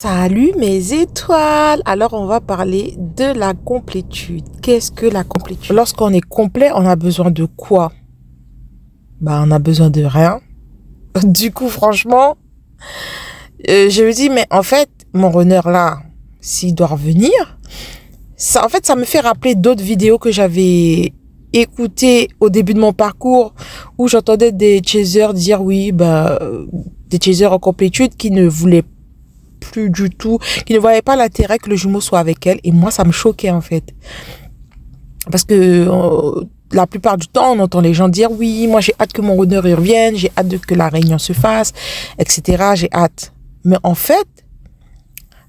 Salut mes étoiles! Alors on va parler de la complétude. Qu'est-ce que la complétude? Lorsqu'on est complet, on a besoin de quoi? On a besoin de rien. Du coup, franchement, je me dis, mais en fait, mon runner là, s'il doit revenir, ça, en fait, ça me fait rappeler d'autres vidéos que j'avais écoutées au début de mon parcours où j'entendais des chasers dire oui, des chasers en complétude qui ne voulaient plus du tout, qui ne voyaient pas l'intérêt que le jumeau soit avec elle. Et moi, ça me choquait en fait. Parce que la plupart du temps, on entend les gens dire oui, moi j'ai hâte que mon runner y revienne, j'ai hâte que la réunion se fasse, etc. J'ai hâte. Mais en fait,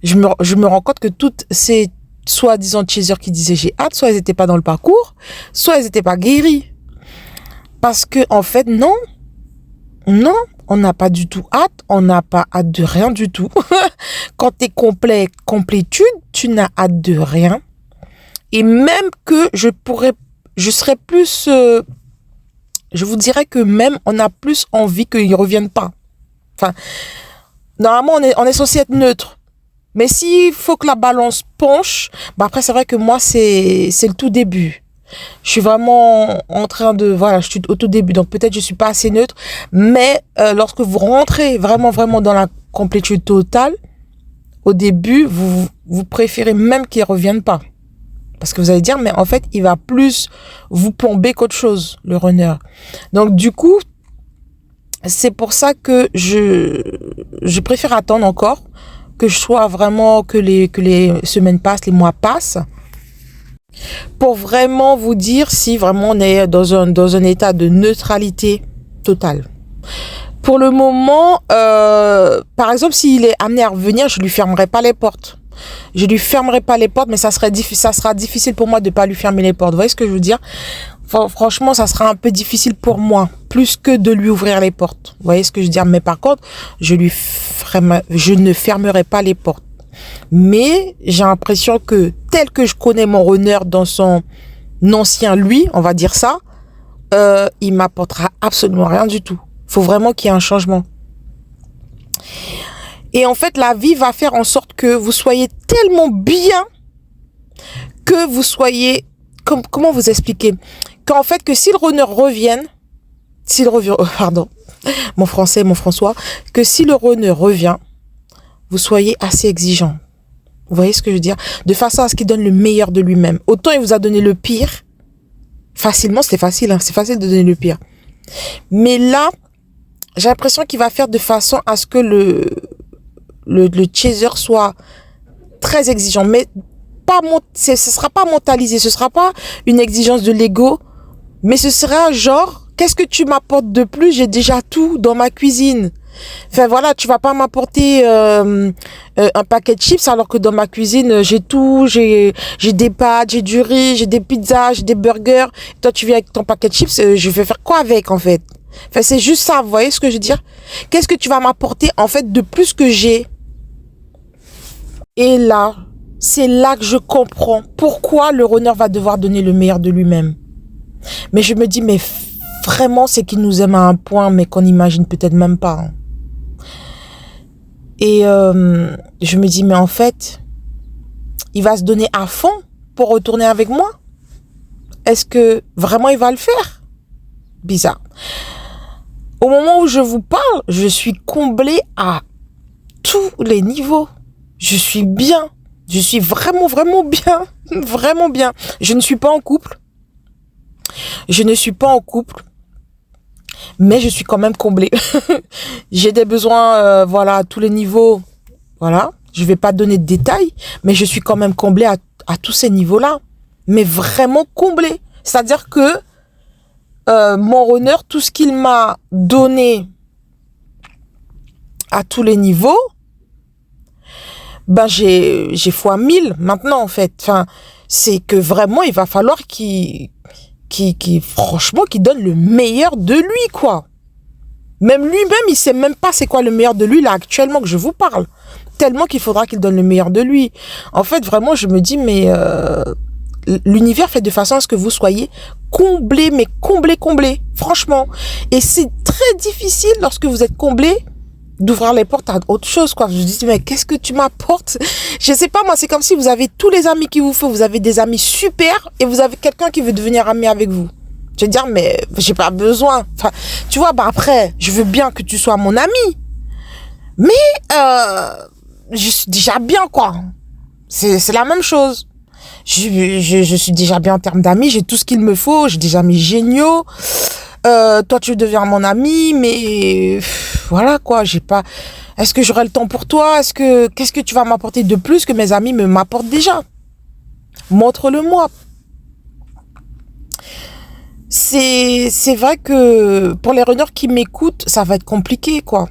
je me rends compte que toutes ces soi-disant chasers qui disaient j'ai hâte, soit elles n'étaient pas dans le parcours, soit elles n'étaient pas guéries. Parce que en fait, non, on n'a pas du tout hâte, on n'a pas hâte de rien du tout. Quand tu es complétude, tu n'as hâte de rien. Et même que je serais plus, je vous dirais que même on a plus envie qu'ils ne reviennent pas. Enfin, normalement on est censé être neutre. Mais s'il faut que la balance penche, après c'est vrai que moi c'est le tout début. Je suis vraiment en train de, je suis au tout début, donc peut-être je suis pas assez neutre, mais lorsque vous rentrez vraiment dans la complétude totale, au début, vous préférez même qu'il revienne pas. Parce que vous allez dire, mais en fait, il va plus vous plomber qu'autre chose, le runner. Donc du coup, c'est pour ça que je préfère attendre encore, que je sois vraiment, que les semaines passent, les mois passent, pour vraiment vous dire si vraiment on est dans un état de neutralité totale. Pour le moment, par exemple, s'il est amené à revenir, je lui fermerai pas les portes. Je lui fermerai pas les portes, mais ça sera difficile pour moi de pas lui fermer les portes. Vous voyez ce que je veux dire? Franchement, ça sera un peu difficile pour moi, plus que de lui ouvrir les portes. Vous voyez ce que je veux dire? Mais par contre, je ne fermerai pas les portes. Mais j'ai l'impression que tel que je connais mon runner dans son ancien lui, on va dire ça, il m'apportera absolument rien du tout. Il faut vraiment qu'il y ait un changement. Et en fait, la vie va faire en sorte que vous soyez tellement bien que vous soyez... Comment vous expliquer? Qu'en fait, que si le runner revienne... pardon, mon français, mon François. Que si le runner revient, vous soyez assez exigeant. Vous voyez ce que je veux dire? De façon à ce qu'il donne le meilleur de lui-même. Autant il vous a donné le pire. Facilement, c'est facile. C'est facile de donner le pire. Mais là, j'ai l'impression qu'il va faire de façon à ce que le chaser soit très exigeant. Mais ce sera pas mentalisé. Ce sera pas une exigence de l'ego. Mais ce sera genre, qu'est-ce que tu m'apportes de plus? J'ai déjà tout dans ma cuisine. Enfin voilà, tu vas pas m'apporter un paquet de chips alors que dans ma cuisine j'ai tout, j'ai des pâtes, j'ai du riz, j'ai des pizzas, j'ai des burgers. Toi tu viens avec ton paquet de chips, je vais faire quoi avec en fait? Enfin c'est juste ça, vous voyez ce que je veux dire? Qu'est-ce que tu vas m'apporter en fait de plus que j'ai? Et là, c'est là que je comprends pourquoi le runner va devoir donner le meilleur de lui-même. Mais je me dis, mais vraiment c'est qu'il nous aime à un point mais qu'on n'imagine peut-être même pas. Hein. Et je me dis, mais en fait, il va se donner à fond pour retourner avec moi? Est-ce que vraiment il va le faire? Bizarre. Au moment où je vous parle, je suis comblée à tous les niveaux. Je suis bien. Je suis vraiment bien. Vraiment bien. Je ne suis pas en couple. Mais je suis quand même comblée. J'ai des besoins, à tous les niveaux. Voilà. Je vais pas donner de détails, mais je suis quand même comblée à tous ces niveaux-là. Mais vraiment comblée. C'est-à-dire que mon runner, tout ce qu'il m'a donné à tous les niveaux, j'ai fois 1000 maintenant, en fait. Enfin, c'est que vraiment, il va falloir franchement, qui donne le meilleur de lui, quoi. Même lui-même, il sait même pas c'est quoi le meilleur de lui, là, actuellement, que je vous parle. Tellement qu'il faudra qu'il donne le meilleur de lui. En fait, vraiment, je me dis, mais l'univers fait de façon à ce que vous soyez comblé, mais comblé, franchement. Et c'est très difficile, lorsque vous êtes comblé, d'ouvrir les portes à autre chose, quoi. Je me dis, mais qu'est-ce que tu m'apportes? Je sais pas, moi, c'est comme si vous avez tous les amis qu'il vous faut. Vous avez des amis super et vous avez quelqu'un qui veut devenir ami avec vous. Je vais dire, mais j'ai pas besoin. Enfin, tu vois, bah après, je veux bien que tu sois mon ami. Mais, je suis déjà bien, quoi. C'est la même chose. Je suis déjà bien en termes d'amis. J'ai tout ce qu'il me faut. J'ai des amis géniaux. Toi, tu deviens mon ami, mais voilà, quoi. J'ai pas. Est-ce que j'aurai le temps pour toi? Qu'est-ce que tu vas m'apporter de plus que mes amis m'apportent déjà? Montre-le-moi. C'est vrai que pour les runners qui m'écoutent, ça va être compliqué, quoi.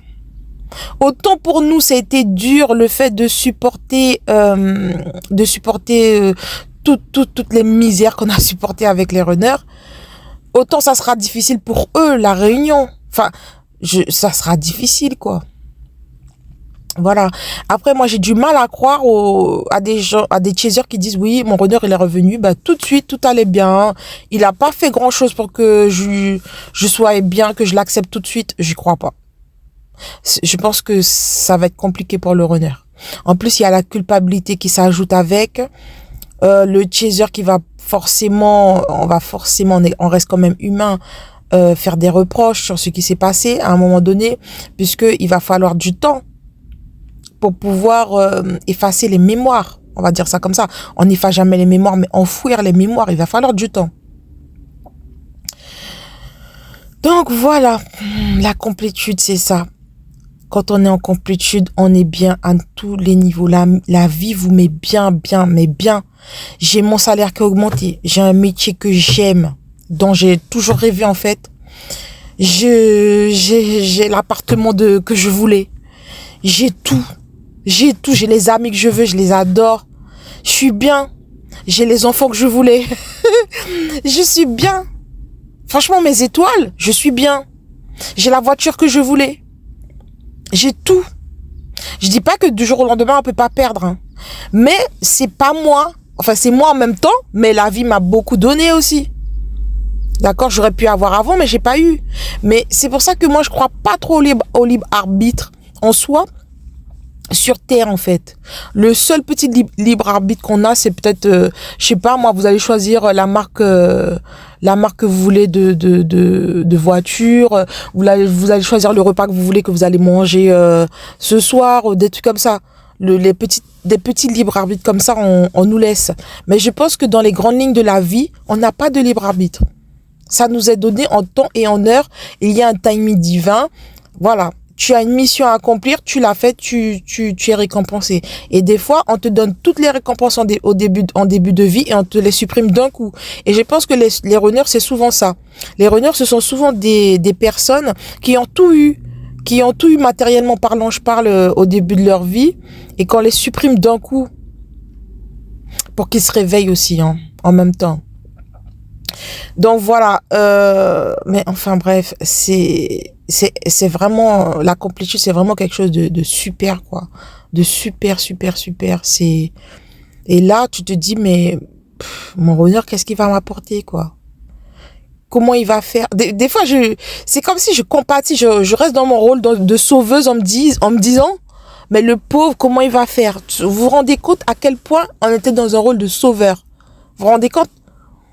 Autant pour nous, ça a été dur le fait de supporter toutes les misères qu'on a supportées avec les runners. Autant ça sera difficile pour eux, la réunion. Enfin, ça sera difficile, quoi. Voilà. Après, moi, j'ai du mal à croire à des gens, à des chasers qui disent, oui, mon runner, il est revenu. Bah, tout de suite, tout allait bien. Il a pas fait grand chose pour que je sois bien, que je l'accepte tout de suite. J'y crois pas. Je pense que ça va être compliqué pour le runner. En plus, il y a la culpabilité qui s'ajoute avec. Le chaser qui va forcément, on reste quand même humain, faire des reproches sur ce qui s'est passé à un moment donné, puisque il va falloir du temps pour pouvoir effacer les mémoires. On va dire ça comme ça. On n'efface jamais les mémoires, mais enfouir les mémoires, il va falloir du temps. Donc voilà, la complétude, c'est ça. Quand on est en complétude, on est bien à tous les niveaux. La vie vous met bien, mais bien. J'ai mon salaire qui a augmenté. J'ai un métier que j'aime, dont j'ai toujours rêvé en fait. J'ai l'appartement que je voulais. J'ai tout. J'ai les amis que je veux, je les adore. Je suis bien. J'ai les enfants que je voulais. Je suis bien. Franchement, mes étoiles, je suis bien. J'ai la voiture que je voulais. J'ai tout. Je dis pas que du jour au lendemain, on peut pas perdre. Hein. Mais c'est pas moi. Enfin, c'est moi en même temps, mais la vie m'a beaucoup donné aussi. D'accord, j'aurais pu avoir avant, mais j'ai pas eu. Mais c'est pour ça que moi, je crois pas trop au libre arbitre en soi. Sur Terre, en fait. Le seul petit libre arbitre qu'on a, c'est peut-être, je sais pas, moi, vous allez choisir la marque que vous voulez de voiture. Vous allez choisir le repas que vous voulez que vous allez manger ce soir, des trucs comme ça. Des petits libres arbitres comme ça, on nous laisse. Mais je pense que dans les grandes lignes de la vie, on n'a pas de libre arbitre. Ça nous est donné en temps et en heure. Il y a un timing divin. Voilà. Tu as une mission à accomplir, tu l'as fait, tu es récompensé. Et des fois, on te donne toutes les récompenses en début de vie et on te les supprime d'un coup. Et je pense que les runners, c'est souvent ça. Les runners, ce sont souvent des personnes qui ont tout eu matériellement parlant, je parle au début de leur vie, et qu'on les supprime d'un coup pour qu'ils se réveillent aussi, hein, en même temps. Donc voilà, mais enfin bref, c'est vraiment, la complétude, c'est vraiment quelque chose de super, quoi. De super. Et là, tu te dis, mais mon runner, qu'est-ce qu'il va m'apporter, quoi? Comment il va faire? Des fois, c'est comme si je compatis, je reste dans mon rôle de sauveuse en me disant, mais le pauvre, comment il va faire? Vous vous rendez compte à quel point on était dans un rôle de sauveur? Vous vous rendez compte?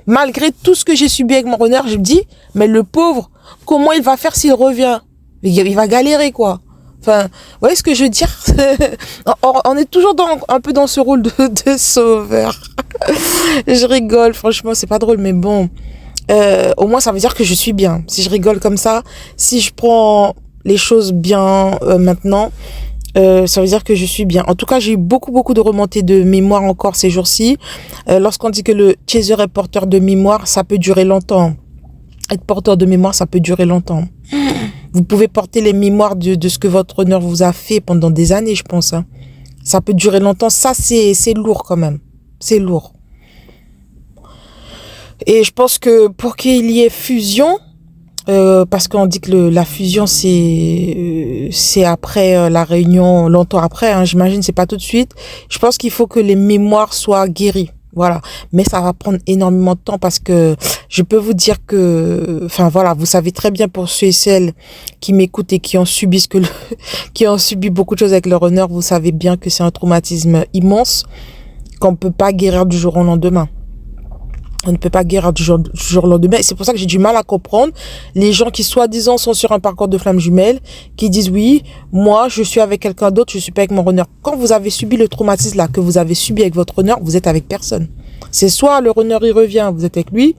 Malgré tout ce que j'ai subi avec mon runner, je me dis, mais le pauvre, comment il va faire s'il revient? Il va galérer, quoi. Enfin, vous voyez ce que je veux dire? On est toujours un peu dans ce rôle de sauveur. Je rigole, franchement, c'est pas drôle, mais bon. Au moins, ça veut dire que je suis bien. Si je rigole comme ça, si je prends les choses bien maintenant, ça veut dire que je suis bien. En tout cas, j'ai eu beaucoup de remontées de mémoire encore ces jours-ci. Lorsqu'on dit que le chaser est porteur de mémoire, ça peut durer longtemps. Être porteur de mémoire, ça peut durer longtemps. Vous pouvez porter les mémoires de ce que votre honneur vous a fait pendant des années, je pense. Hein. Ça peut durer longtemps. Ça, c'est lourd quand même. C'est lourd. Et je pense que pour qu'il y ait fusion, parce qu'on dit que la fusion c'est après la réunion, longtemps après, hein, j'imagine, c'est pas tout de suite. Je pense qu'il faut que les mémoires soient guéries. Voilà. Mais ça va prendre énormément de temps parce que je peux vous dire que, enfin voilà, vous savez très bien pour ceux et celles qui m'écoutent et qui ont subi qui ont subi beaucoup de choses avec le runner, vous savez bien que c'est un traumatisme immense qu'on ne peut pas guérir du jour au lendemain. On ne peut pas guérir du jour au lendemain. C'est pour ça que j'ai du mal à comprendre les gens qui, soi-disant, sont sur un parcours de flamme jumelle, qui disent oui, moi, je suis avec quelqu'un d'autre, je suis pas avec mon runner. Quand vous avez subi le traumatisme là, que vous avez subi avec votre runner, vous êtes avec personne. C'est soit le runner, il revient, vous êtes avec lui,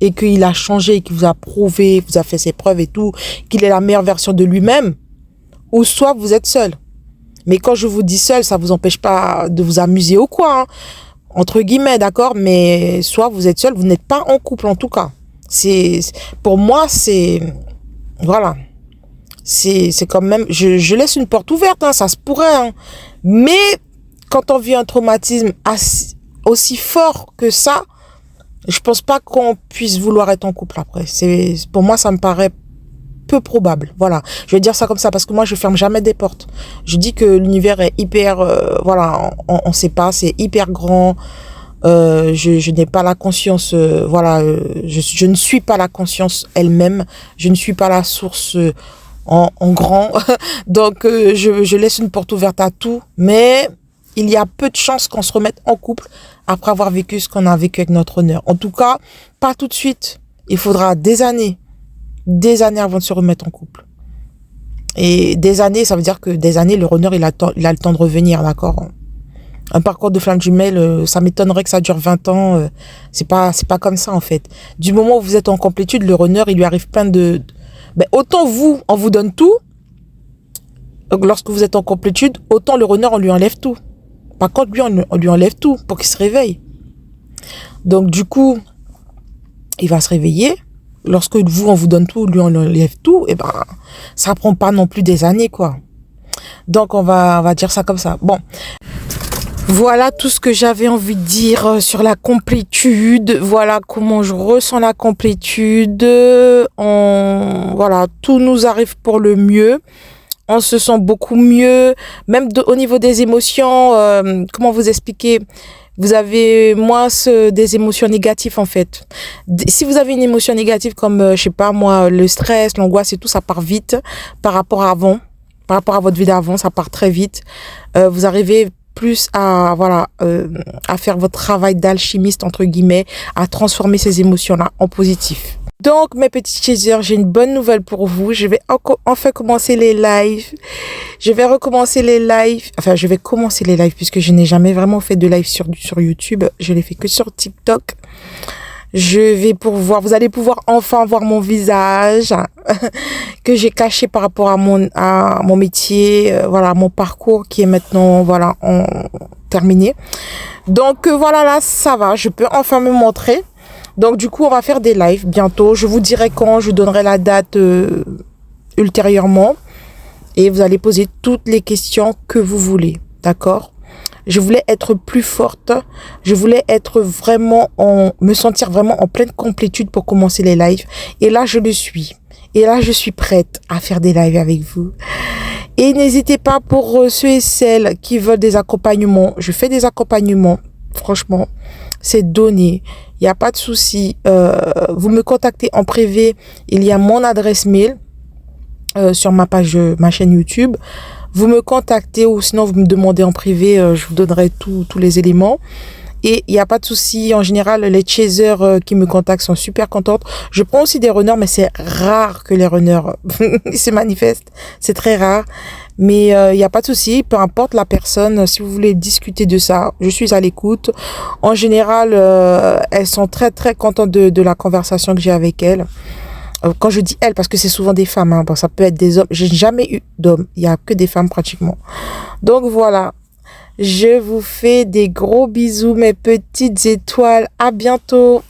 et qu'il a changé, qu'il vous a prouvé, vous a fait ses preuves et tout, qu'il est la meilleure version de lui-même, ou soit vous êtes seul. Mais quand je vous dis seul, ça vous empêche pas de vous amuser ou quoi, hein. Entre guillemets, d'accord, mais soit vous êtes seul, vous n'êtes pas en couple en tout cas. Pour moi, voilà, c'est quand même, je laisse une porte ouverte, hein, ça se pourrait, hein. Mais quand on vit un traumatisme aussi fort que ça, je pense pas qu'on puisse vouloir être en couple après. Pour moi, ça me paraît peu probable. Voilà, je vais dire ça comme ça parce que moi je ferme jamais des portes. Je dis que l'univers est hyper, voilà, on sait pas, c'est hyper grand. Je n'ai pas la conscience, voilà, je ne suis pas la conscience elle-même. Je ne suis pas la source en grand. Donc je laisse une porte ouverte à tout, mais il y a peu de chances qu'on se remette en couple après avoir vécu ce qu'on a vécu avec notre honneur. En tout cas, pas tout de suite. Il faudra des années avant de se remettre en couple. Et des années, ça veut dire que des années, le runner, il a le temps de revenir, d'accord? Un parcours de flamme jumelle, ça m'étonnerait que ça dure 20 ans. C'est pas comme ça, en fait. Du moment où vous êtes en complétude, le runner, il lui arrive plein de... Ben, autant vous, on vous donne tout. Donc, lorsque vous êtes en complétude, autant le runner, on lui enlève tout. Par contre, lui, on lui enlève tout pour qu'il se réveille. Donc, du coup, il va se réveiller. Lorsque vous, on vous donne tout, lui, on enlève tout, et ben, ça prend pas non plus des années, quoi. Donc, on va dire ça comme ça. Bon. Voilà tout ce que j'avais envie de dire sur la complétude. Voilà comment je ressens la complétude. Voilà, tout nous arrive pour le mieux. On se sent beaucoup mieux. Même au niveau des émotions, comment vous expliquer ? Vous avez moins des émotions négatives en fait. Si vous avez une émotion négative comme, je sais pas moi, le stress, l'angoisse et tout, ça part vite par rapport à avant. Par rapport à votre vie d'avant, ça part très vite. Vous arrivez plus à faire votre travail d'alchimiste entre guillemets, à transformer ces émotions-là en positif. Donc, mes petits chasers, j'ai une bonne nouvelle pour vous. Je vais enfin commencer les lives. Je vais commencer les lives puisque je n'ai jamais vraiment fait de live sur YouTube. Je l'ai fait que sur TikTok. Vous allez pouvoir enfin voir mon visage que j'ai caché par rapport à mon métier, voilà, mon parcours qui est maintenant, voilà, terminé. Donc, voilà, là, ça va. Je peux enfin me montrer. Donc, du coup, on va faire des lives bientôt. Je vous dirai quand, je donnerai la date ultérieurement. Et vous allez poser toutes les questions que vous voulez. D'accord? Je voulais être plus forte. Je voulais être vraiment me sentir vraiment en pleine complétude pour commencer les lives. Et là, je le suis. Et là, je suis prête à faire des lives avec vous. Et n'hésitez pas pour ceux et celles qui veulent des accompagnements. Je fais des accompagnements. Franchement, c'est donné. Il n'y a pas de souci. Vous me contactez en privé. Il y a mon adresse mail sur ma chaîne YouTube. Vous me contactez ou sinon vous me demandez en privé. Je vous donnerai tous les éléments. Et il n'y a pas de souci. En général, les chasers qui me contactent sont super contentes. Je prends aussi des runners, mais c'est rare que les runners se manifestent. C'est très rare. Mais il n'y a pas de souci. Peu importe la personne, si vous voulez discuter de ça, je suis à l'écoute. En général, elles sont très, très contentes de la conversation que j'ai avec elles. Quand je dis elles, parce que c'est souvent des femmes. Hein, bon, ça peut être des hommes. J'ai jamais eu d'hommes. Il n'y a que des femmes pratiquement. Donc voilà. Je vous fais des gros bisous, mes petites étoiles. À bientôt.